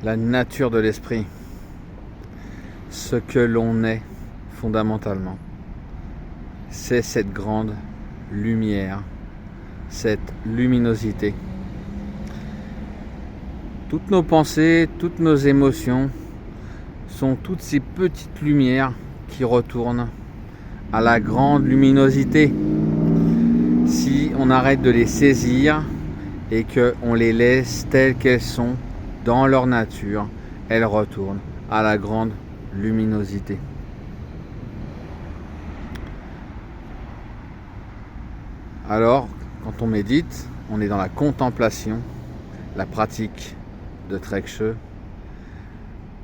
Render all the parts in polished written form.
la nature de l'esprit, ce que l'on est fondamentalement. C'est cette grande lumière, cette luminosité. Toutes nos pensées, toutes nos émotions sont toutes ces petites lumières qui retournent à la grande luminosité. Si on arrête de les saisir et qu'on les laisse telles qu'elles sont dans leur nature, elles retournent à la grande luminosité. Alors, quand on médite, on est dans la contemplation, la pratique de Trekche.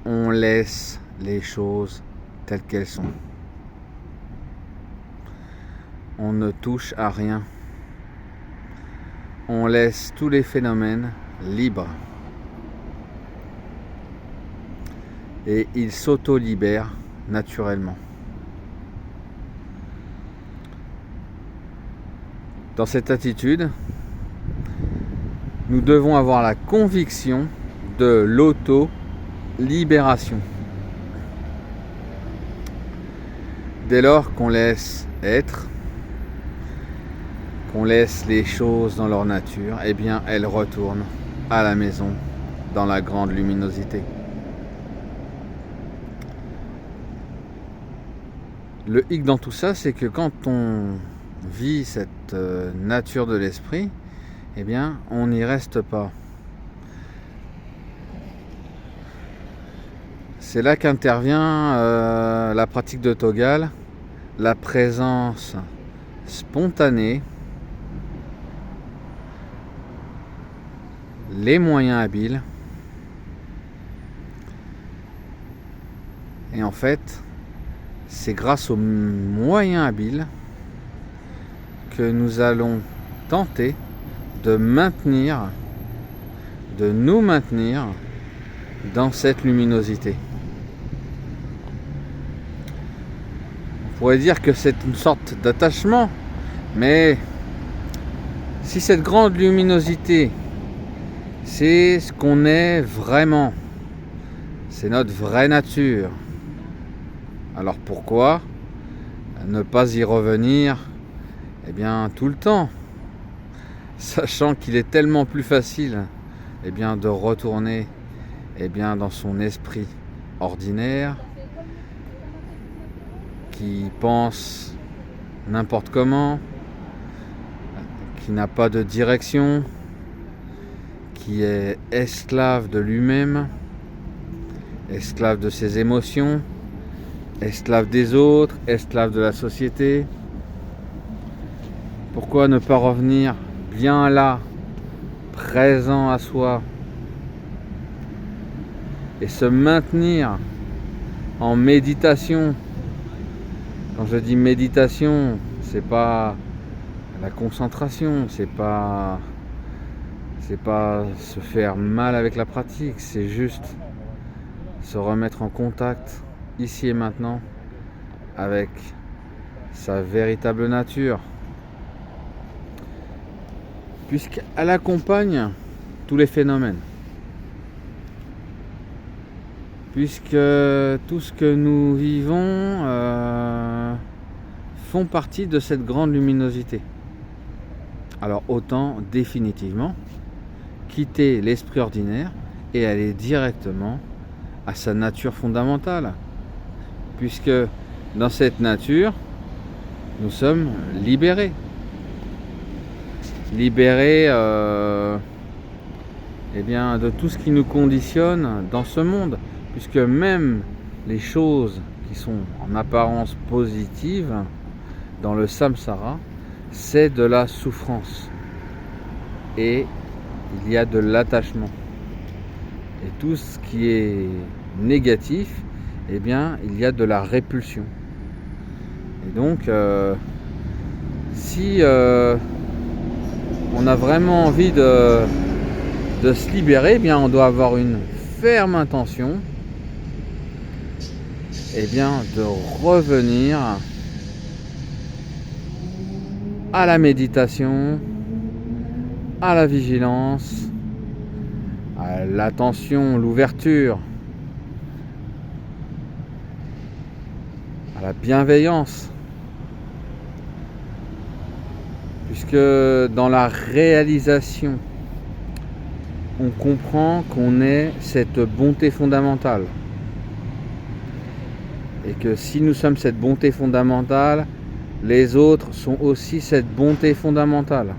On laisse les choses telles qu'elles sont. On ne touche à rien. On laisse tous les phénomènes libres. Et ils s'auto-libèrent naturellement. Dans cette attitude, nous devons avoir la conviction de l'auto-libération. Dès lors qu'on laisse être, qu'on laisse les choses dans leur nature, eh bien elles retournent à la maison dans la grande luminosité. Le hic dans tout ça, c'est que quand on vit cette nature de l'esprit, eh bien on n'y reste pas. C'est là qu'intervient la pratique de Togal, la présence spontanée, les moyens habiles. Et en fait, c'est grâce aux moyens habiles que nous allons tenter de nous maintenir dans cette luminosité. On pourrait dire que c'est une sorte d'attachement, mais si cette grande luminosité, c'est ce qu'on est vraiment, c'est notre vraie nature, alors pourquoi ne pas y revenir tout le temps, sachant qu'il est tellement plus facile de retourner dans son esprit ordinaire qui pense n'importe comment, qui n'a pas de direction, qui est esclave de lui-même, esclave de ses émotions, esclave des autres, esclave de la société. Pourquoi ne pas revenir bien là, présent à soi, et se maintenir en méditation? Quand je dis méditation, c'est pas la concentration, c'est pas se faire mal avec la pratique, c'est juste se remettre en contact ici et maintenant avec sa véritable nature, puisqu'elle accompagne tous les phénomènes, puisque tout ce que nous vivons font partie de cette grande luminosité. Alors autant définitivement quitter l'esprit ordinaire et aller directement à sa nature fondamentale, puisque dans cette nature, nous sommes libérés. Libérés de tout ce qui nous conditionne dans ce monde, puisque même les choses qui sont en apparence positives dans le samsara, c'est de la souffrance et il y a de l'attachement. Et tout ce qui est négatif, il y a de la répulsion. Et donc, si on a vraiment envie de se libérer, on doit avoir une ferme intention de revenir à la méditation, à la vigilance, à l'attention, l'ouverture, à la bienveillance. Puisque dans la réalisation, on comprend qu'on est cette bonté fondamentale. Et que si nous sommes cette bonté fondamentale, les autres sont aussi cette bonté fondamentale.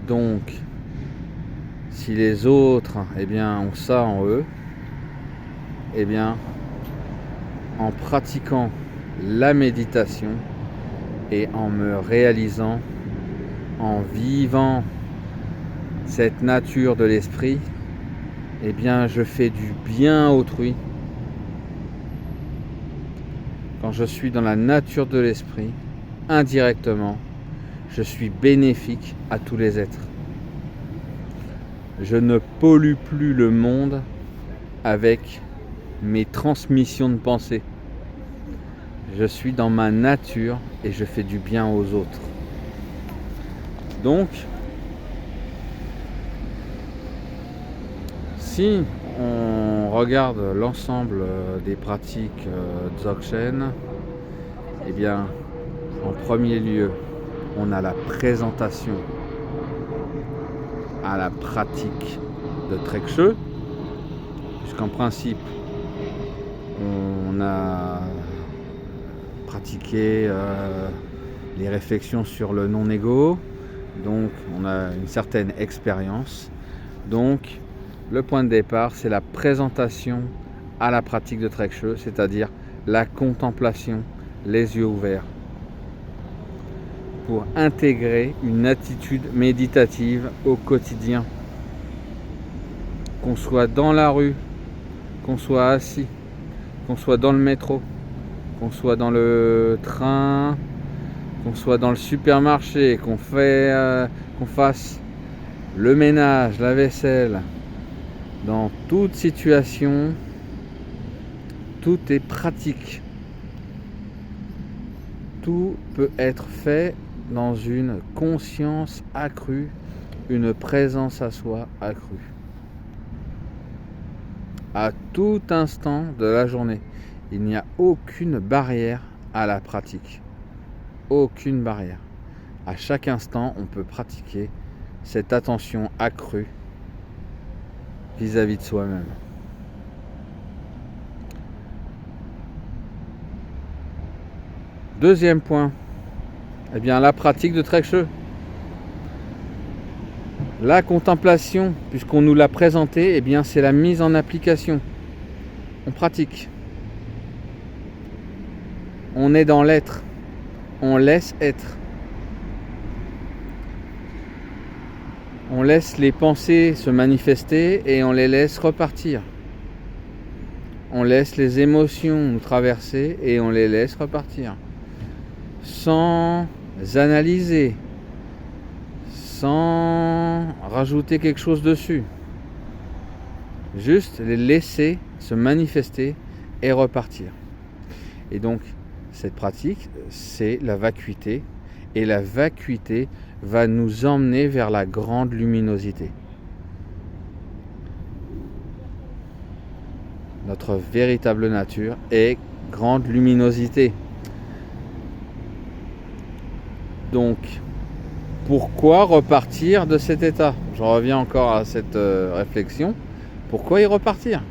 Donc, si les autres, ont ça en eux, en pratiquant la méditation et en me réalisant, en vivant cette nature de l'esprit, je fais du bien à autrui. Quand je suis dans la nature de l'esprit, indirectement, je suis bénéfique à tous les êtres. Je ne pollue plus le monde avec mes transmissions de pensée. Je suis dans ma nature et je fais du bien aux autres. Donc, si on regarde l'ensemble des pratiques Dzogchen, en premier lieu, on a la présentation à la pratique de Trekchö, puisqu'en principe, on a pratiqué les réflexions sur le non-ego, donc on a une certaine expérience. Donc, le point de départ, c'est la présentation à la pratique de Trekchö, c'est-à-dire la contemplation, les yeux ouverts, pour intégrer une attitude méditative au quotidien. Qu'on soit dans la rue, qu'on soit assis, qu'on soit dans le métro, qu'on soit dans le train, qu'on soit dans le supermarché, qu'on fasse le ménage, la vaisselle, dans toute situation, tout est pratique. Tout peut être fait dans une conscience accrue, une présence à soi accrue. À tout instant de la journée, il n'y a aucune barrière à la pratique. Aucune barrière. À chaque instant, on peut pratiquer cette attention accrue vis-à-vis de soi-même. Deuxième point, la pratique de Trekchö. La contemplation, puisqu'on nous l'a présenté, c'est la mise en application. On pratique. On est dans l'être. On laisse être. On laisse les pensées se manifester et on les laisse repartir. On laisse les émotions nous traverser et on les laisse repartir. Sans analyser, sans rajouter quelque chose dessus. Juste les laisser se manifester et repartir. Et donc, cette pratique, c'est la vacuité. Et la vacuité va nous emmener vers la grande luminosité. Notre véritable nature est grande luminosité. Donc, pourquoi repartir de cet état ? Je reviens encore à cette réflexion. Pourquoi y repartir ?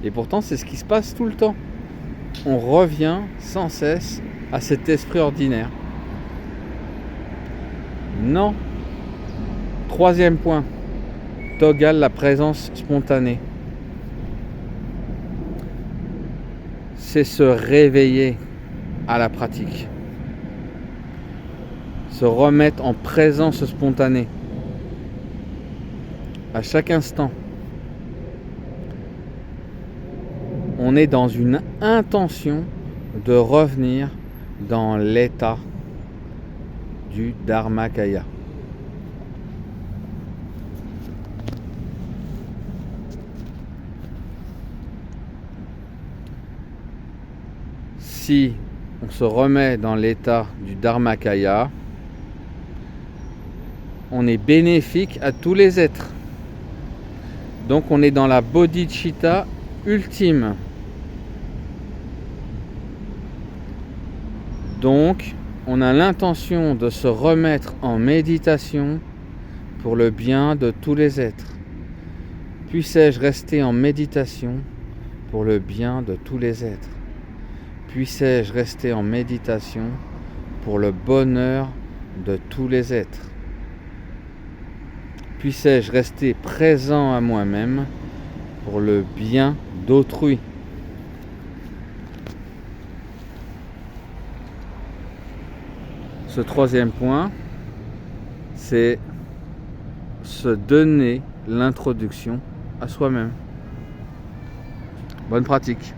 Et pourtant, c'est ce qui se passe tout le temps. On revient sans cesse à cet esprit ordinaire. Non. Troisième point. Toggle, la présence spontanée. C'est se réveiller à la pratique. Se remettre en présence spontanée. À chaque instant. On est dans une intention de revenir dans l'état du Dharmakaya. Si on se remet dans l'état du Dharmakaya, on est bénéfique à tous les êtres. Donc on est dans la bodhicitta ultime. Donc on a l'intention de se remettre en méditation pour le bien de tous les êtres. Puissais-je rester en méditation pour le bien de tous les êtres. Puissais-je rester en méditation pour le bonheur de tous les êtres. Puissais-je rester présent à moi-même pour le bien d'autrui. Ce troisième point, c'est se donner l'introduction à soi-même. Bonne pratique.